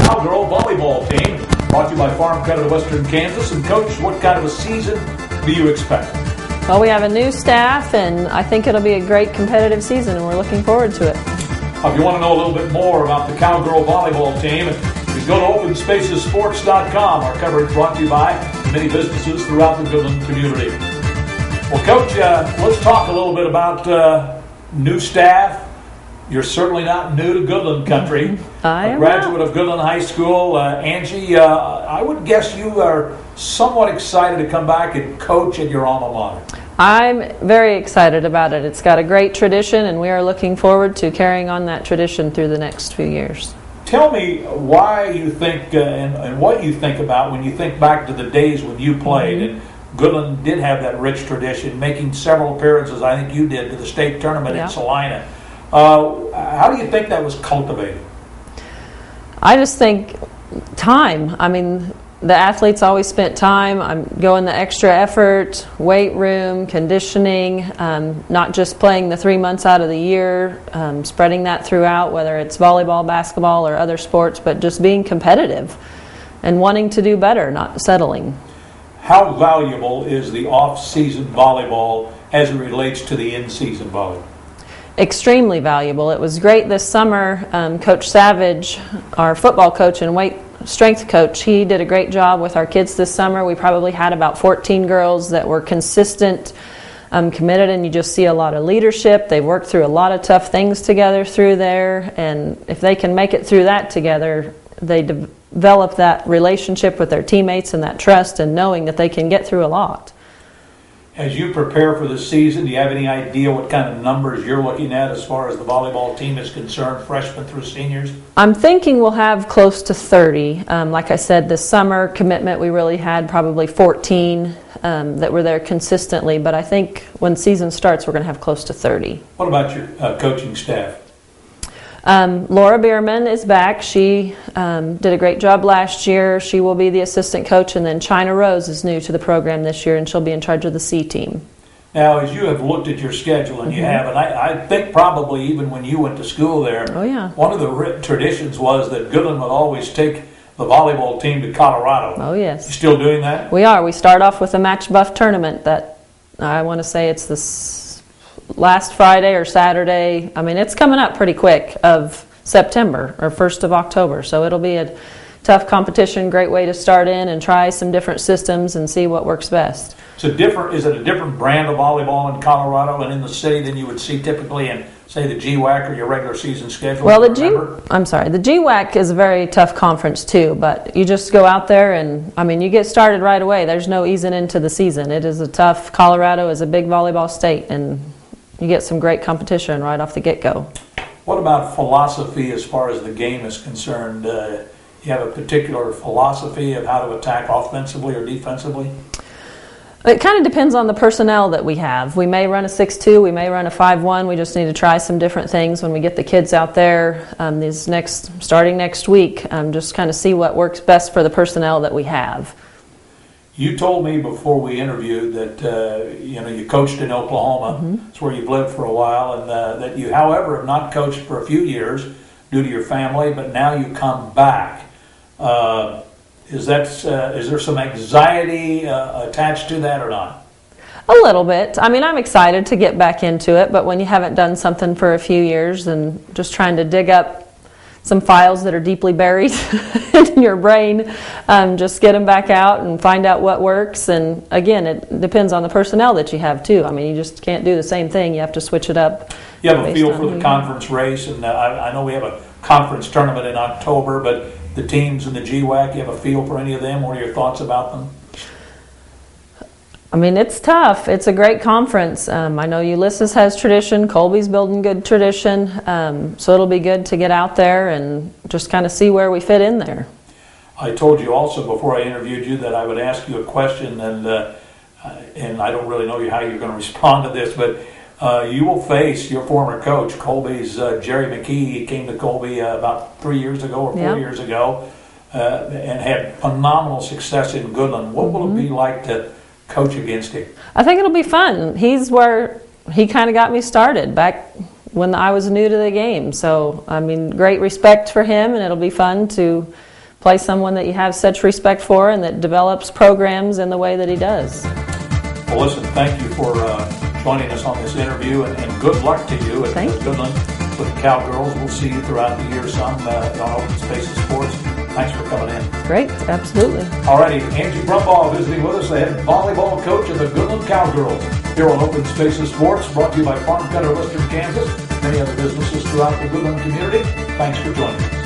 Cowgirl volleyball team. Brought to you by Farm Credit of Western Kansas. And Coach, what kind of a season do you expect? Well, we have a new staff, and I think it'll be a great competitive season, and we're looking forward to it. If you want to know a little bit more about the Cowgirl volleyball team, you go to OpenSpacesSports.com. Our coverage brought to you by many businesses throughout the Goodland community. Well, Coach, let's talk a little bit about new staff. You're certainly not new to Goodland country. I am a graduate of Goodland High School. Angie, I would guess you are somewhat excited to come back and coach at your alma mater. I'm very excited about it. It's got a great tradition, and we are looking forward to carrying on that tradition through the next few years. Tell me why you think and what you think about when you think back to the days when you played. And Goodland did have that rich tradition, making several appearances, I think you did, to the state tournament in Salina. How do you think that was cultivated? I just think time. I mean, the athletes always spent time. I'm going the extra effort, weight room, conditioning, not just playing the 3 months out of the year, spreading that throughout, whether it's volleyball, basketball, or other sports, but just being competitive and wanting to do better, not settling. How valuable is the off-season volleyball as it relates to the in-season volleyball? Extremely valuable. It was great this summer. Coach Savage, our football coach and weight strength coach, he did a great job with our kids this summer. We probably had about 14 girls that were consistent, committed, and you just see a lot of leadership. They worked through a lot of tough things together through there, and if they can make it through that together, they develop that relationship with their teammates and that trust and knowing that they can get through a lot. As you prepare for the season, do you have any idea what kind of numbers you're looking at as far as the volleyball team is concerned, freshmen through seniors? I'm thinking we'll have close to 30. Like I said, this summer commitment we really had probably 14 that were there consistently, but I think when season starts we're going to have close to 30. What about your coaching staff? Laura Bierman is back. She did a great job last year. She will be the assistant coach, and then China Rose is new to the program this year, and she'll be in charge of the C team. Now, as you have looked at your schedule, and you have, and I think probably even when you went to school there, one of the traditions was that Goodland would always take the volleyball team to Colorado. Oh, yes. You still doing that? We are. We start off with a match buff tournament that I want to say it's this last Friday or Saturday. I mean, it's coming up pretty quick of September or 1st of October. So it'll be a tough competition, great way to start in and try some different systems and see what works best. So is it a different brand of volleyball in Colorado and in the city than you would see typically in, say, the GWAC or your regular season schedule? Well, the GWAC is a very tough conference too, but you just go out there and, I mean, you get started right away. There's no easing into the season. It is a tough, Colorado is a big volleyball state, and you get some great competition right off the get-go. What about philosophy as far as the game is concerned? You have a particular philosophy of how to attack offensively or defensively? It kind of depends on the personnel that we have. We may run a 6-2, we may run a 5-1. We just need to try some different things when we get the kids out there starting next week, just kind of see what works best for the personnel that we have. You told me before we interviewed that you coached in Oklahoma. That's where you've lived for a while, and that you, however, have not coached for a few years due to your family, but now you come back. Is there some anxiety attached to that or not? A little bit. I mean, I'm excited to get back into it, but when you haven't done something for a few years and just trying to dig up some files that are deeply buried in your brain, just get them back out and find out what works. And again, it depends on the personnel that you have too. I mean, you just can't do the same thing. You have to switch it up. You have a feel for the conference race, and I know we have a conference tournament in October, but the teams in the GWAC, you have a feel for any of them? What are your thoughts about them? I mean, it's tough. It's a great conference. I know Ulysses has tradition. Colby's building good tradition. So it'll be good to get out there and just kind of see where we fit in there. I told you also before I interviewed you that I would ask you a question, and I don't really know how you're going to respond to this, but you will face your former coach, Colby's Jerry McKee. He came to Colby about 3 years ago or 4 years ago and had phenomenal success in Goodland. What will it be like to coach against him? I think it'll be fun. He's where he kind of got me started back when I was new to the game. So, I mean, great respect for him, and it'll be fun to play someone that you have such respect for and that develops programs in the way that he does. Well, listen, thank you for joining us on this interview, and good luck to you at Goodland with the Cowgirls. We'll see you throughout the year some on Open Spaces Sports. Thanks for coming in. Great, absolutely. All righty, Angie Brumbaugh visiting with us, the head volleyball coach of the Goodland Cowgirls, here on Open Spaces Sports, brought to you by Farm Center, Western Kansas, many other businesses throughout the Goodland community. Thanks for joining us.